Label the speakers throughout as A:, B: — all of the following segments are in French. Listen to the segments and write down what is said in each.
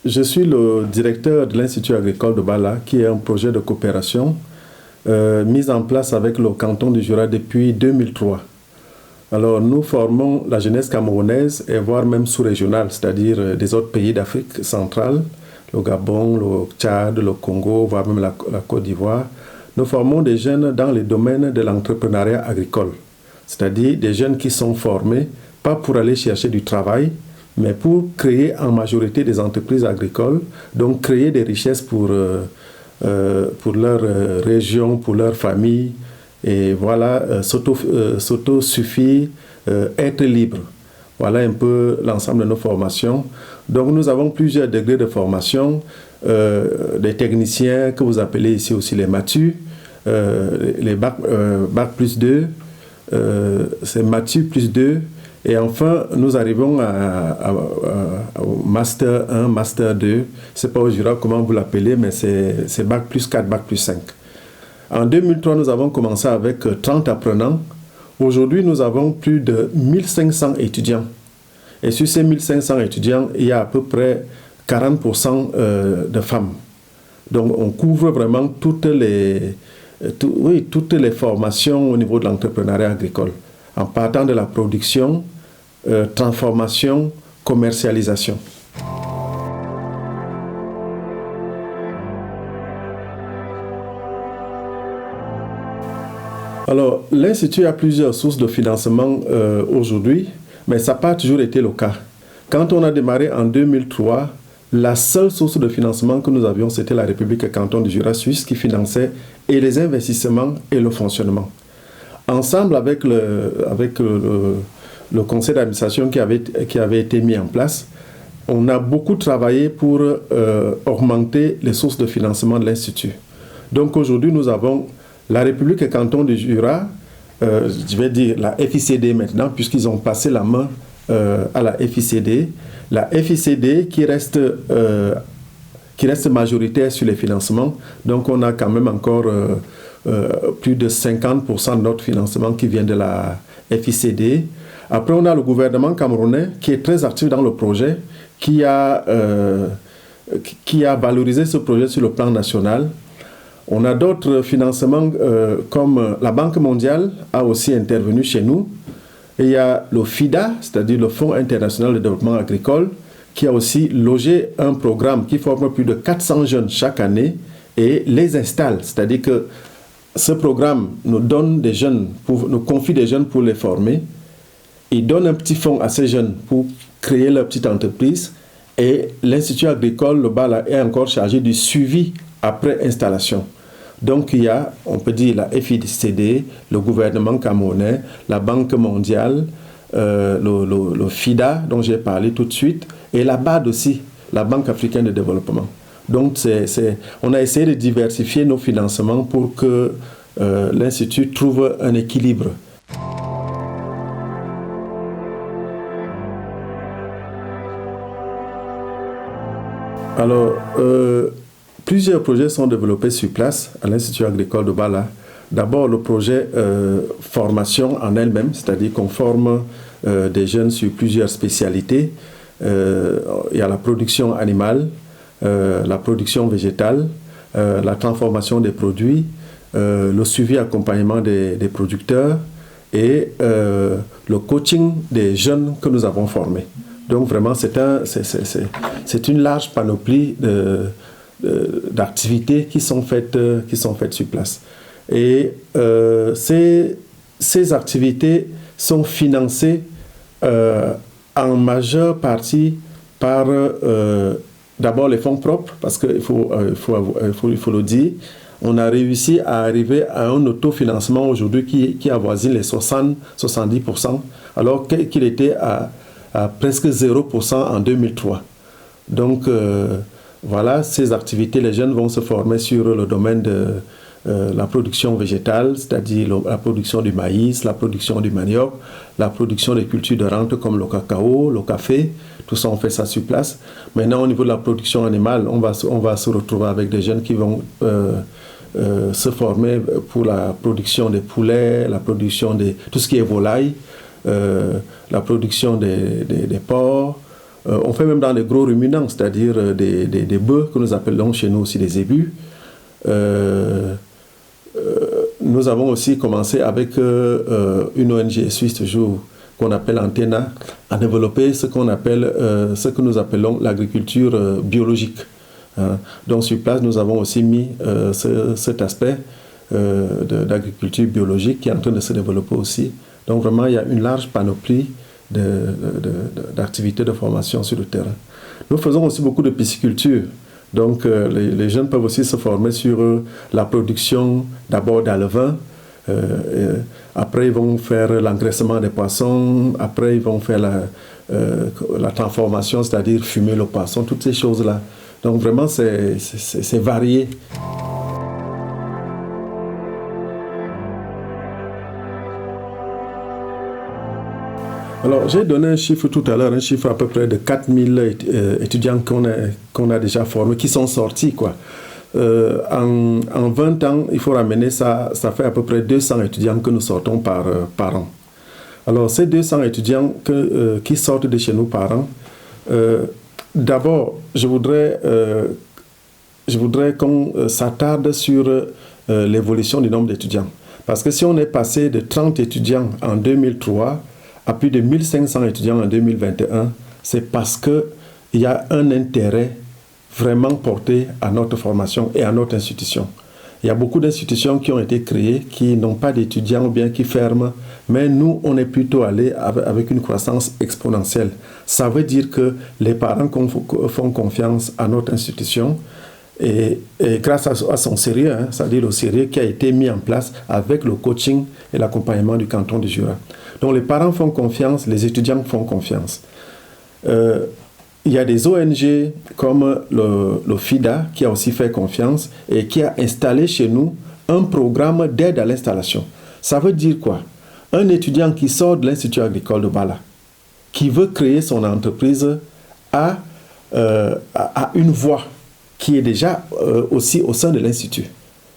A: Je suis le directeur de l'Institut agricole de Bala, qui est un projet de coopération mis en place avec le canton du Jura depuis 2003. Alors, nous formons la jeunesse camerounaise et voire même sous-régionale, c'est-à-dire des autres pays d'Afrique centrale, le Gabon, le Tchad, le Congo, voire même la Côte d'Ivoire. Nous formons des jeunes dans les domaines de l'entrepreneuriat agricole, c'est-à-dire des jeunes qui sont formés, pas pour aller chercher du travail, mais pour créer en majorité des entreprises agricoles, donc créer des richesses pour leur région, pour leur famille, et voilà, s'autosuffire, être libre. Voilà un peu l'ensemble de nos formations. Donc nous avons plusieurs degrés de formation, des techniciens que vous appelez ici aussi les MATU, les bac plus 2, c'est MATU plus 2, et enfin nous arrivons au Master 1, Master 2, je ne sais pas au Jura comment vous l'appelez, mais c'est bac plus 4, bac plus 5. En 2003, nous avons commencé avec 30 apprenants. Aujourd'hui, nous avons plus de 1500 étudiants. Et sur ces 1500 étudiants, il y a à peu près 40% de femmes. Donc, on couvre vraiment toutes les formations au niveau de l'entrepreneuriat agricole, en partant de la production, transformation, commercialisation. Alors, l'Institut a plusieurs sources de financement aujourd'hui, mais ça n'a pas toujours été le cas. Quand on a démarré en 2003, la seule source de financement que nous avions, c'était la République canton du Jura suisse qui finançait et les investissements et le fonctionnement. Ensemble avec le conseil d'administration qui avait été mis en place, on a beaucoup travaillé pour augmenter les sources de financement de l'Institut. Donc aujourd'hui, nous avons la République canton du Jura, je vais dire la FICD maintenant, puisqu'ils ont passé la main à la FICD. La FICD qui reste majoritaire sur les financements. Donc on a quand même encore plus de 50% de notre financement qui vient de la FICD. Après, on a le gouvernement camerounais qui est très actif dans le projet, qui a valorisé ce projet sur le plan national. On a d'autres financements comme la Banque mondiale a aussi intervenu chez nous. Et il y a le FIDA, c'est-à-dire le Fonds international de développement agricole, qui a aussi logé un programme qui forme plus de 400 jeunes chaque année et les installe. C'est-à-dire que ce programme nous donne des jeunes, nous confie des jeunes pour les former. Il donne un petit fonds à ces jeunes pour créer leur petite entreprise. Et l'Institut agricole, le BALA, est encore chargé du suivi après installation. Donc il y a, on peut dire, la FICD, le gouvernement camerounais, la Banque mondiale, le FIDA, dont j'ai parlé tout de suite, et la BAD aussi, la Banque africaine de développement. Donc on a essayé de diversifier nos financements pour que l'Institut trouve un équilibre. Alors, plusieurs projets sont développés sur place à l'Institut agricole de Bala. D'abord, le projet formation en elle-même, c'est-à-dire qu'on forme des jeunes sur plusieurs spécialités. Il y a la production animale, la production végétale, la transformation des produits, le suivi et accompagnement des producteurs et le coaching des jeunes que nous avons formés. Donc vraiment, c'est une large panoplie d'activités qui sont faites sur place. Et ces activités sont financées en majeure partie par d'abord les fonds propres, parce qu'il faut le dire. On a réussi à arriver à un autofinancement aujourd'hui qui avoisine les 60-70%, alors qu'il était à presque 0% en 2003. Donc, voilà, ces activités, les jeunes vont se former sur le domaine de la production végétale, c'est-à-dire la production du maïs, la production du manioc, la production des cultures de rente comme le cacao, le café, tout ça, on fait ça sur place. Maintenant, au niveau de la production animale, on va se retrouver avec des jeunes qui vont se former pour la production des poulets, la production de tout ce qui est volaille, la production des porcs, On fait même dans les gros ruminants, c'est-à-dire des bœufs que nous appelons chez nous aussi des zébus. Nous avons aussi commencé avec une ONG suisse toujours qu'on appelle Antena à développer ce que nous appelons l'agriculture biologique. Donc sur place, nous avons aussi mis cet aspect d'agriculture biologique qui est en train de se développer aussi. Donc vraiment, il y a une large panoplie d'activités de formation sur le terrain. Nous faisons aussi beaucoup de pisciculture. Donc les jeunes peuvent aussi se former sur la production d'abord d'alevins. Après, ils vont faire l'engraissement des poissons. Après, ils vont faire la transformation, c'est-à-dire fumer le poisson, toutes ces choses-là. Donc vraiment, c'est varié. Alors, j'ai donné un chiffre tout à l'heure, un chiffre à peu près de 4000 étudiants qu'on a déjà formés, qui sont sortis, quoi. En 20 ans, il faut ramener ça fait à peu près 200 étudiants que nous sortons par an. Alors, ces 200 étudiants qui sortent de chez nous par an, d'abord, je voudrais qu'on s'attarde sur l'évolution du nombre d'étudiants. Parce que si on est passé de 30 étudiants en 2003 à plus de 1500 étudiants en 2021, c'est parce qu'il y a un intérêt vraiment porté à notre formation et à notre institution. Il y a beaucoup d'institutions qui ont été créées, qui n'ont pas d'étudiants ou bien qui ferment, mais nous, on est plutôt allé avec une croissance exponentielle. Ça veut dire que les parents font confiance à notre institution et grâce à son sérieux, c'est-à-dire le sérieux qui a été mis en place avec le coaching et l'accompagnement du canton du Jura. Donc les parents font confiance, les étudiants font confiance. Il y a des ONG comme le FIDA qui a aussi fait confiance et qui a installé chez nous un programme d'aide à l'installation. Ça veut dire quoi? Un étudiant qui sort de l'Institut agricole de Bala, qui veut créer son entreprise, a une voie qui est déjà aussi au sein de l'Institut.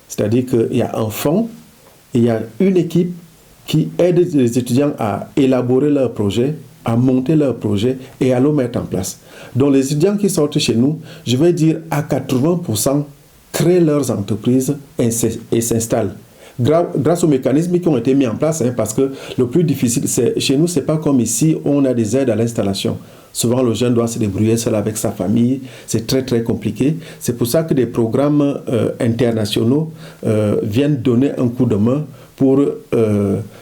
A: C'est-à-dire qu'il y a un fonds, il y a une équipe qui aide les étudiants à élaborer leur projet, à monter leur projet et à le mettre en place. Donc les étudiants qui sortent chez nous, je vais dire à 80%, créent leurs entreprises et s'installent. Grâce aux mécanismes qui ont été mis en place, parce que le plus difficile, chez nous, ce n'est pas comme ici où on a des aides à l'installation. Souvent, le jeune doit se débrouiller seul avec sa famille. C'est très, très compliqué. C'est pour ça que des programmes internationaux viennent donner un coup de main pour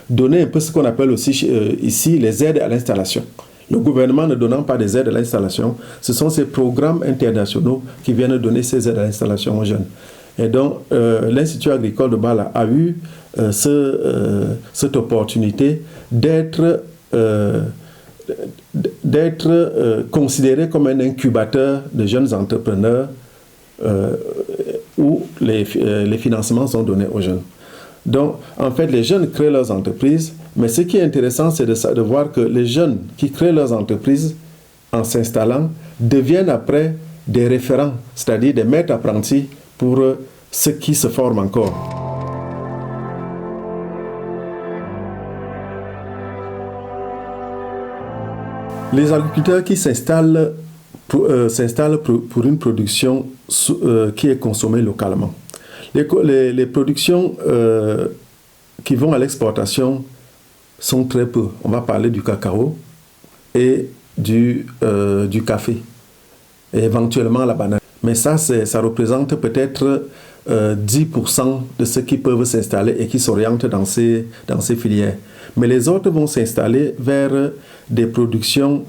A: donner un peu ce qu'on appelle aussi ici les aides à l'installation. Le gouvernement ne donnant pas des aides à l'installation, ce sont ces programmes internationaux qui viennent donner ces aides à l'installation aux jeunes. Et donc, l'Institut agricole de Bala a eu cette opportunité d'être considéré comme un incubateur de jeunes entrepreneurs où les financements sont donnés aux jeunes. Donc, en fait, les jeunes créent leurs entreprises, mais ce qui est intéressant, c'est de voir que les jeunes qui créent leurs entreprises en s'installant deviennent après des référents, c'est-à-dire des maîtres apprentis pour ceux qui se forment encore. Les agriculteurs qui s'installent pour une production qui est consommée localement. Les productions qui vont à l'exportation sont très peu. On va parler du cacao et du café, et éventuellement la banane. Mais ça représente peut-être 10% de ceux qui peuvent s'installer et qui s'orientent dans ces filières. Mais les autres vont s'installer vers des productions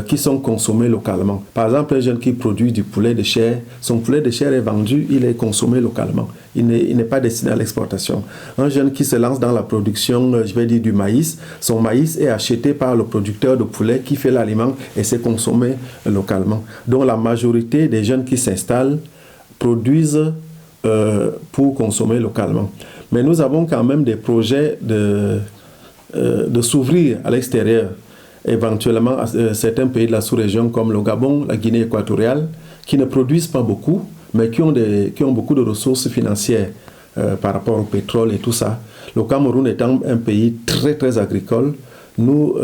A: qui sont consommées localement. Par exemple, un jeune qui produit du poulet de chair, son poulet de chair est vendu, il est consommé localement. Il n'est pas destiné à l'exportation. Un jeune qui se lance dans la production, je vais dire du maïs, son maïs est acheté par le producteur de poulet qui fait l'aliment et c'est consommé localement. Donc la majorité des jeunes qui s'installent produisent pour consommer localement. Mais nous avons quand même des projets de s'ouvrir à l'extérieur, éventuellement à certains pays de la sous-région comme le Gabon, la Guinée équatoriale, qui ne produisent pas beaucoup, mais qui ont beaucoup de ressources financières par rapport au pétrole et tout ça. Le Cameroun étant un pays très, très agricole, nous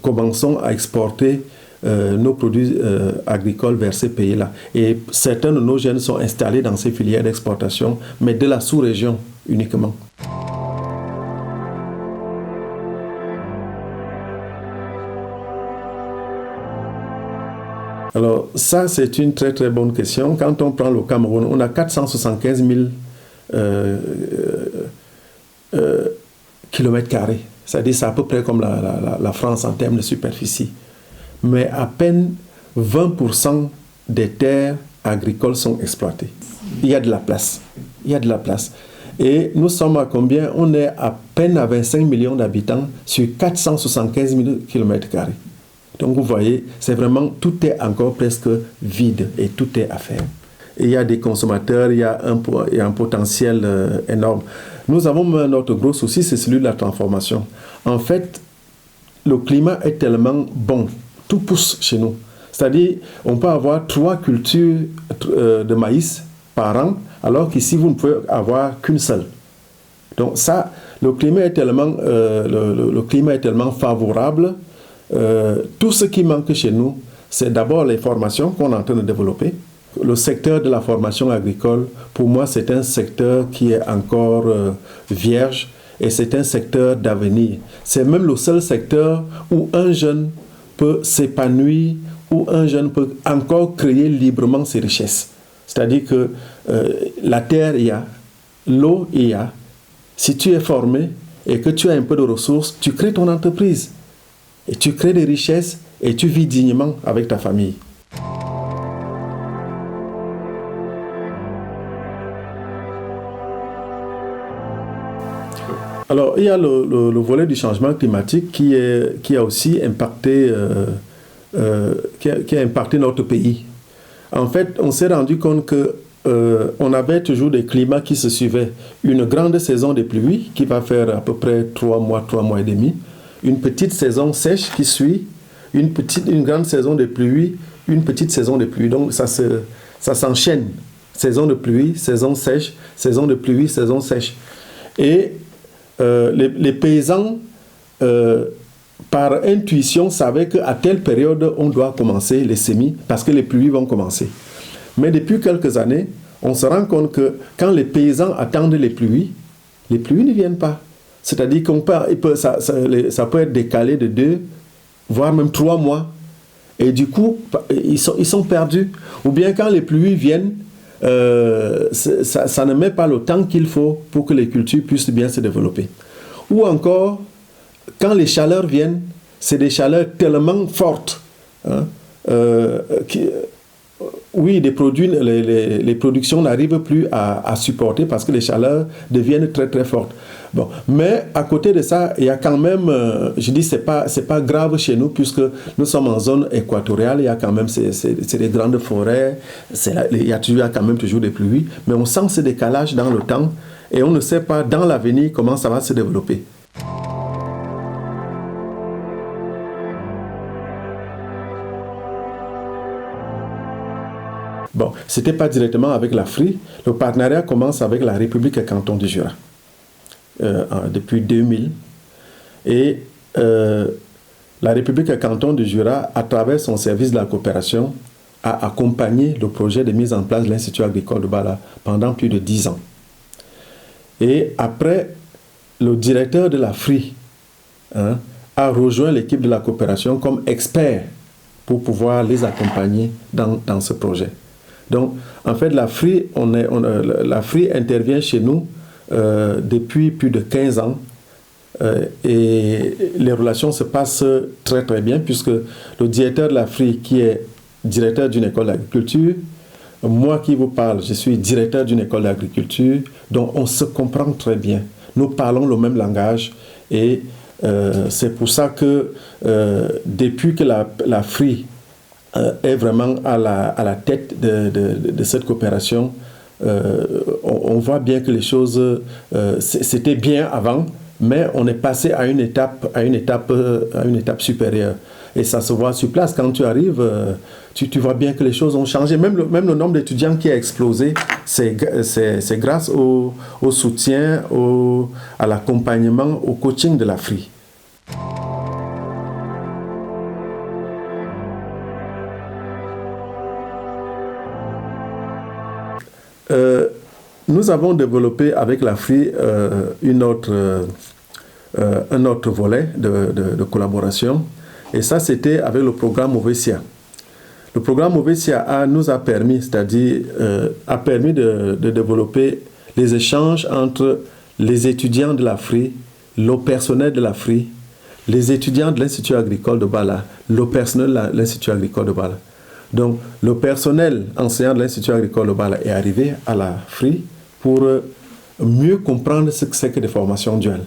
A: commençons à exporter nos produits agricoles vers ces pays-là. Et certains de nos jeunes sont installés dans ces filières d'exportation, mais de la sous-région uniquement. Alors ça, c'est une très très bonne question. Quand on prend le Cameroun, on a 475 000 kilomètres carrés. C'est-à-dire c'est à peu près comme la France en termes de superficie. Mais à peine 20% des terres agricoles sont exploitées. Il y a de la place. Il y a de la place. Et nous sommes à combien? On est à peine à 25 millions d'habitants sur 475 000 kilomètres carrés. Donc vous voyez, c'est vraiment, tout est encore presque vide et tout est à faire. Et il y a des consommateurs, il y a un potentiel énorme. Nous avons notre gros souci, c'est celui de la transformation. En fait, le climat est tellement bon, tout pousse chez nous. C'est-à-dire, on peut avoir 3 cultures de maïs par an, alors qu'ici, vous ne pouvez avoir qu'une seule. Donc ça, le climat est tellement favorable. Tout ce qui manque chez nous, c'est d'abord les formations qu'on est en train de développer. Le secteur de la formation agricole, pour moi, c'est un secteur qui est encore vierge et c'est un secteur d'avenir. C'est même le seul secteur où un jeune peut s'épanouir, où un jeune peut encore créer librement ses richesses. C'est-à-dire que la terre, il y a, l'eau, il y a. Si tu es formé et que tu as un peu de ressources, tu crées ton entreprise. Et tu crées des richesses et tu vis dignement avec ta famille. Alors, il y a le volet du changement climatique qui a aussi impacté, qui a impacté notre pays. En fait, on s'est rendu compte qu'on avait toujours des climats qui se suivaient. Une grande saison de pluie qui va faire à peu près 3 mois et demi. Une petite saison sèche qui suit, une grande saison de pluie, une petite saison de pluie. Donc ça s'enchaîne. Saison de pluie, saison sèche, saison de pluie, saison sèche. Et les paysans, par intuition, savaient qu'à telle période, on doit commencer les semis parce que les pluies vont commencer. Mais depuis quelques années, on se rend compte que quand les paysans attendent les pluies ne viennent pas. C'est-à-dire ça peut être décalé de 2, voire même 3 mois. Et du coup, ils sont perdus. Ou bien quand les pluies viennent, ça ne met pas le temps qu'il faut pour que les cultures puissent bien se développer. Ou encore, quand les chaleurs viennent, c'est des chaleurs tellement fortes. Oui, les productions n'arrivent plus à supporter parce que les chaleurs deviennent très très fortes. Bon, mais à côté de ça, il y a quand même, je dis, c'est pas grave chez nous puisque nous sommes en zone équatoriale, il y a quand même c'est des grandes forêts, il y a quand même toujours des pluies, mais on sent ce décalage dans le temps et on ne sait pas dans l'avenir comment ça va se développer. Bon, ce n'était pas directement avec l'Afrique. Le partenariat commence avec la République Canton du Jura depuis 2000. Et la République Canton du Jura, à travers son service de la coopération, a accompagné le projet de mise en place de l'Institut agricole de Bala pendant plus de 10 ans. Et après, le directeur de l'Afrique a rejoint l'équipe de la coopération comme expert pour pouvoir les accompagner dans ce projet. Donc, en fait, l'Afrique intervient chez nous depuis plus de 15 ans et les relations se passent très très bien puisque le directeur de l'Afrique, qui est directeur d'une école d'agriculture, moi qui vous parle, je suis directeur d'une école d'agriculture, donc on se comprend très bien. Nous parlons le même langage et c'est pour ça que depuis que l'Afrique est vraiment à la tête de cette coopération, on voit bien que les choses, c'était bien avant, mais on est passé à une étape supérieure. Et ça se voit sur place. Quand tu arrives, tu vois bien que les choses ont changé. Même le nombre d'étudiants qui a explosé, c'est grâce au soutien, à l'accompagnement, au coaching de l'Afrique. Nous avons développé avec l'AFRI un autre volet de collaboration. Et ça, c'était avec le programme Ovesia. Le programme Ovesia nous a permis, c'est-à-dire a permis de développer les échanges entre les étudiants de l'AFRI, le personnel de l'AFRI, les étudiants de l'Institut agricole de Bala, le personnel de l'Institut agricole de Bala. Donc, le personnel enseignant de l'Institut agricole de Bala est arrivé à l'AFRI pour mieux comprendre ce que c'est que des formations duales.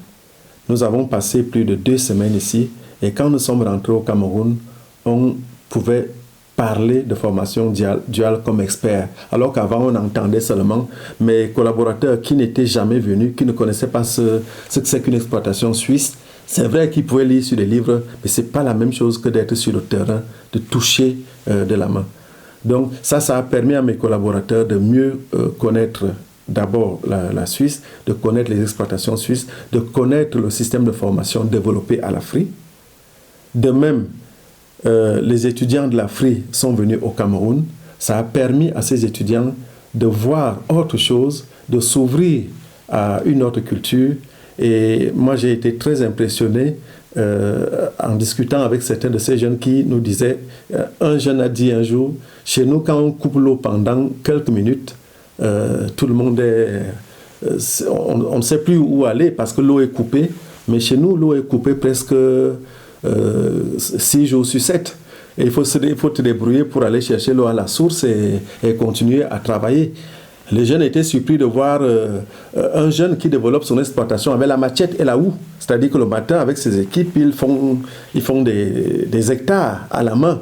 A: Nous avons passé plus de 2 semaines ici et quand nous sommes rentrés au Cameroun, on pouvait parler de formation duale comme expert, alors qu'avant on entendait seulement mes collaborateurs qui n'étaient jamais venus, qui ne connaissaient pas ce que c'est qu'une exploitation suisse. C'est vrai qu'ils pouvaient lire sur des livres, mais ce n'est pas la même chose que d'être sur le terrain, de toucher de la main. Donc ça a permis à mes collaborateurs de mieux connaître d'abord la Suisse, de connaître les exploitations suisses, de connaître le système de formation développé à l'AFRI. De même, les étudiants de l'AFRI sont venus au Cameroun. Ça a permis à ces étudiants de voir autre chose, de s'ouvrir à une autre culture. Et moi, j'ai été très impressionné en discutant avec certains de ces jeunes qui nous disaient, un jeune a dit un jour, chez nous, quand on coupe l'eau pendant quelques minutes, tout le monde on ne sait plus où aller parce que l'eau est coupée. Mais chez nous, l'eau est coupée presque 6 jours sur 7. Et il faut te débrouiller pour aller chercher l'eau à la source et continuer à travailler. Les jeunes étaient surpris de voir un jeune qui développe son exploitation avec la machette et la houe. C'est-à-dire que le matin, avec ses équipes, ils font des hectares à la main.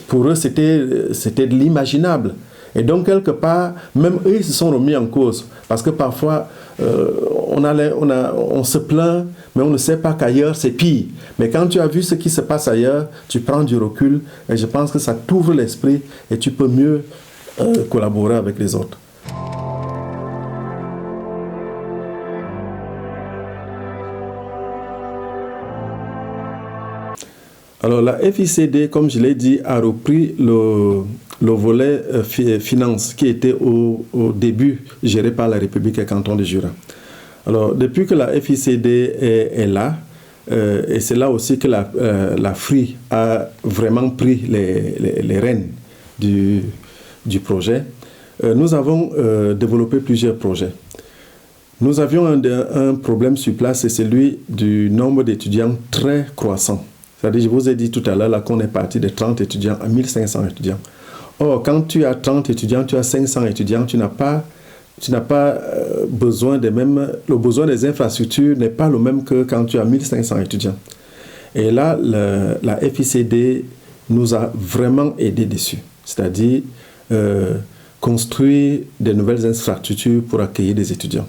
A: Pour eux, c'était de l'imaginable. Et donc, quelque part, même eux, ils se sont remis en cause. Parce que parfois, on se plaint, mais on ne sait pas qu'ailleurs, c'est pire. Mais quand tu as vu ce qui se passe ailleurs, tu prends du recul. Et je pense que ça t'ouvre l'esprit et tu peux mieux collaborer avec les autres. Alors, la FICD, comme je l'ai dit, a repris le volet finance qui était au début géré par la République et Canton de Jura. Alors, depuis que la FICD est là, et c'est là aussi que la FRI a vraiment pris les rênes du projet, nous avons développé plusieurs projets. Nous avions un problème sur place, c'est celui du nombre d'étudiants très croissant. C'est-à-dire, je vous ai dit tout à l'heure qu'on est parti de 30 étudiants à 1500 étudiants. Or, quand tu as 30 étudiants, tu as 500 étudiants, tu n'as pas besoin des mêmes... Le besoin des infrastructures n'est pas le même que quand tu as 1500 étudiants. Et là, la FICD nous a vraiment aidés dessus. C'est-à-dire, construire des nouvelles infrastructures pour accueillir des étudiants.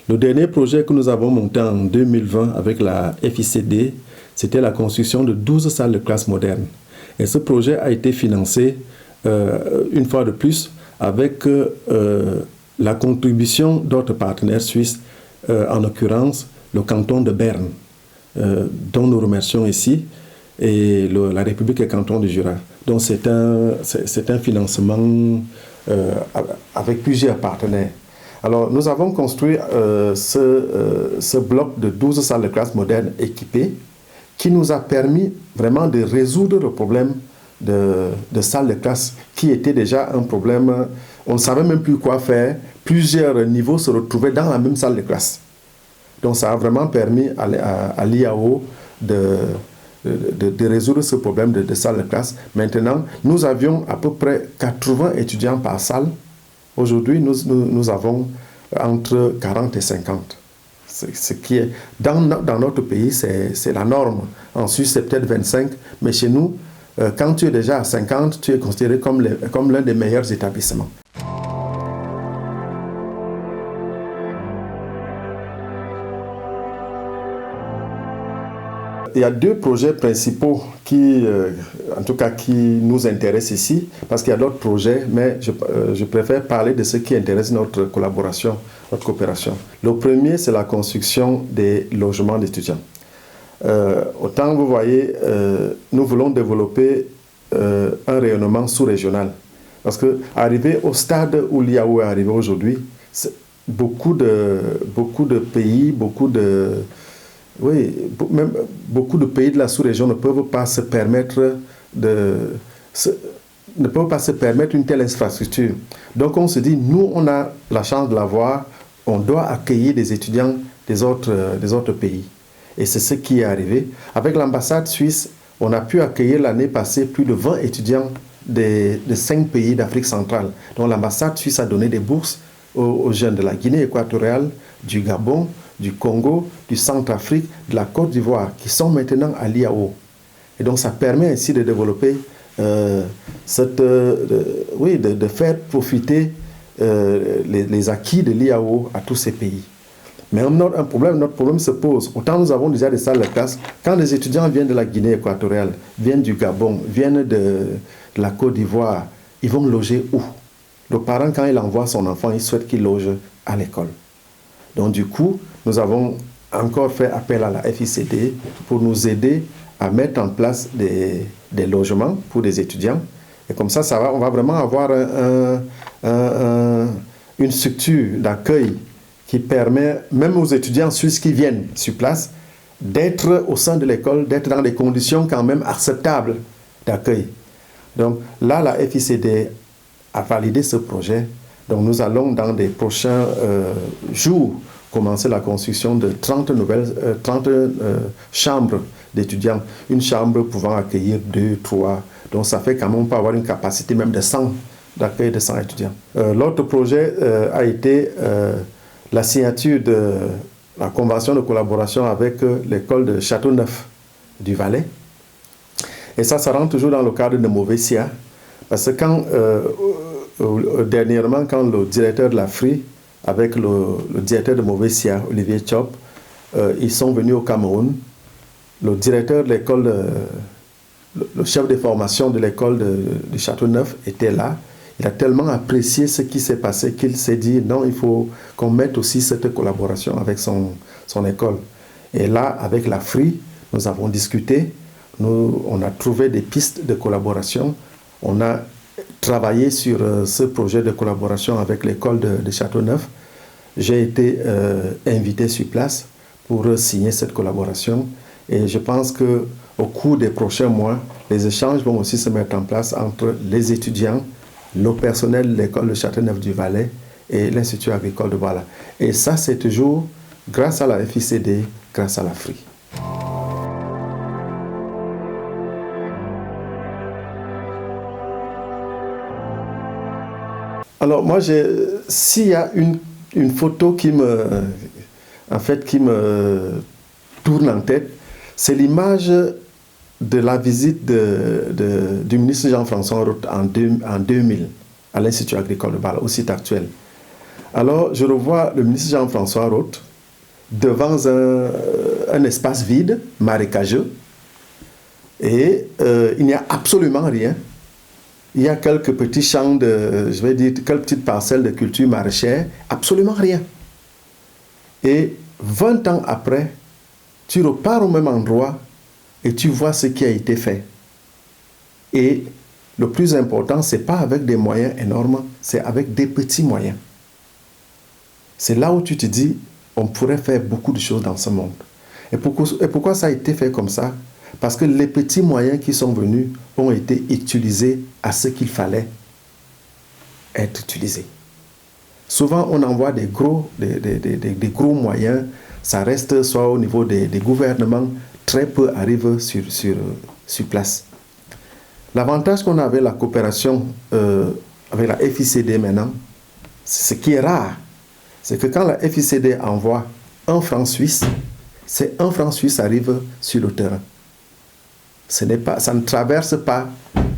A: Le dernier projet que nous avons monté en 2020 avec la FICD, c'était la construction de 12 salles de classe modernes. Et ce projet a été financé, une fois de plus, avec la contribution d'autres partenaires suisses, en l'occurrence le canton de Berne, dont nous remercions ici, et la République et Canton du Jura. Donc c'est un financement avec plusieurs partenaires. Alors nous avons construit ce bloc de 12 salles de classe modernes équipées, qui nous a permis vraiment de résoudre le problème de salles de classe, qui était déjà un problème, on ne savait même plus quoi faire, plusieurs niveaux se retrouvaient dans la même salle de classe. Donc ça a vraiment permis à l'IAO de résoudre ce problème de salle de classe. Maintenant, nous avions à peu près 80 étudiants par salle. Aujourd'hui, nous avons entre 40 et 50. Ce qui est dans notre pays, c'est la norme. En Suisse, c'est peut-être 25, mais chez nous, quand tu es déjà à 50, tu es considéré comme l'un des meilleurs établissements. Il y a 2 projets principaux qui nous intéressent ici, parce qu'il y a d'autres projets, mais je préfère parler de ce qui intéresse notre collaboration, notre coopération. Le premier, c'est la construction des logements d'étudiants. Autant vous voyez, nous voulons développer un rayonnement sous-régional. Parce que arriver au stade où l'IAO est arrivé aujourd'hui, beaucoup de pays, même beaucoup de pays de la sous-région ne peuvent pas se permettre une telle infrastructure. Donc on se dit, nous on a la chance de l'avoir, on doit accueillir des étudiants des autres pays. Et c'est ce qui est arrivé. Avec l'ambassade suisse, on a pu accueillir l'année passée plus de 20 étudiants de 5 pays d'Afrique centrale. Donc l'ambassade suisse a donné des bourses aux jeunes de la Guinée équatoriale, du Gabon, du Congo, du Centrafrique, de la Côte d'Ivoire, qui sont maintenant à l'IAO. Et donc ça permet ainsi de développer, de faire profiter les acquis de l'IAO à tous ces pays. Mais notre problème se pose. Autant nous avons déjà des salles de classe, quand les étudiants viennent de la Guinée équatoriale, viennent du Gabon, viennent de la Côte d'Ivoire, ils vont loger où? Le parent, quand il envoie son enfant, il souhaite qu'il loge à l'école. Donc du coup, nous avons encore fait appel à la FICD pour nous aider à mettre en place des logements pour des étudiants. Et comme ça, on va vraiment avoir une structure d'accueil qui permet, même aux étudiants suisses qui viennent sur place, d'être au sein de l'école, d'être dans des conditions quand même acceptables d'accueil. Donc là, la FICD a validé ce projet. Donc nous allons dans des prochains jours commencer la construction de 30 chambres d'étudiants. Une chambre pouvant accueillir 2, 3. Donc ça fait quand même, on peut avoir une capacité même de 100, d'accueil de 100 étudiants. L'autre projet a été la signature de la convention de collaboration avec l'école de Châteauneuf du Valais. Et ça rentre toujours dans le cadre de Movesia. Parce que dernièrement, quand le directeur de la FRI, avec le directeur de Movesia, Olivier Chop, ils sont venus au Cameroun, le directeur de l'école, le chef de formation de l'école de Châteauneuf était là. Il a tellement apprécié ce qui s'est passé qu'il s'est dit non, il faut qu'on mette aussi cette collaboration avec son école. Et là, avec la FRI, nous avons discuté, on a trouvé des pistes de collaboration, on a travaillé sur ce projet de collaboration avec l'école de Châteauneuf. J'ai été invité sur place pour signer cette collaboration et je pense qu'au cours des prochains mois, les échanges vont aussi se mettre en place entre les étudiants, le personnel de l'école de Châteauneuf du Valais et l'Institut agricole de Bala. Et ça, c'est toujours grâce à la FICD, grâce à la FRI. Alors moi, s'il y a une photo qui me tourne en tête, c'est l'image de la visite du ministre Jean-François Roth en 2000 à l'Institut agricole de Bala, au site actuel. Alors, je revois le ministre Jean-François Roth devant un espace vide, marécageux, et il n'y a absolument rien. Il y a quelques petits champs quelques petites parcelles de culture maraîchère, absolument rien. Et 20 ans après, tu repars au même endroit et tu vois ce qui a été fait. Et le plus important, ce n'est pas avec des moyens énormes, c'est avec des petits moyens. C'est là où tu te dis, on pourrait faire beaucoup de choses dans ce monde. Et pourquoi ça a été fait comme ça? Parce que les petits moyens qui sont venus ont été utilisés à ce qu'il fallait être utilisés. Souvent, on envoie des gros moyens, ça reste soit au niveau des gouvernements, très peu arrivent sur place. L'avantage qu'on a avec la coopération avec la FICD maintenant, ce qui est rare, c'est que quand la FICD envoie 1 franc suisse, c'est 1 franc suisse arrive sur le terrain. Ça ne traverse pas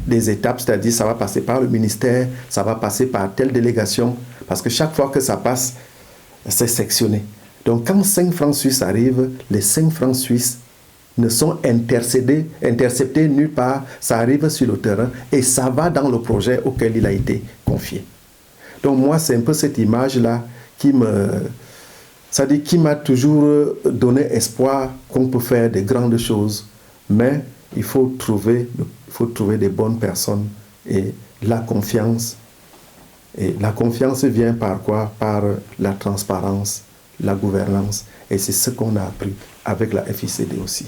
A: des étapes, c'est-à-dire ça va passer par le ministère, ça va passer par telle délégation, parce que chaque fois que ça passe, c'est sectionné. Donc quand 5 francs suisses arrivent, les 5 francs suisses ne sont interceptés nulle part, ça arrive sur le terrain et ça va dans le projet auquel il a été confié. Donc moi, c'est un peu cette image-là qui m'a toujours donné espoir qu'on peut faire de grandes choses, mais il faut trouver des bonnes personnes et la confiance. Et la confiance vient par quoi? Par la transparence, la gouvernance. Et c'est ce qu'on a appris avec la FICD aussi.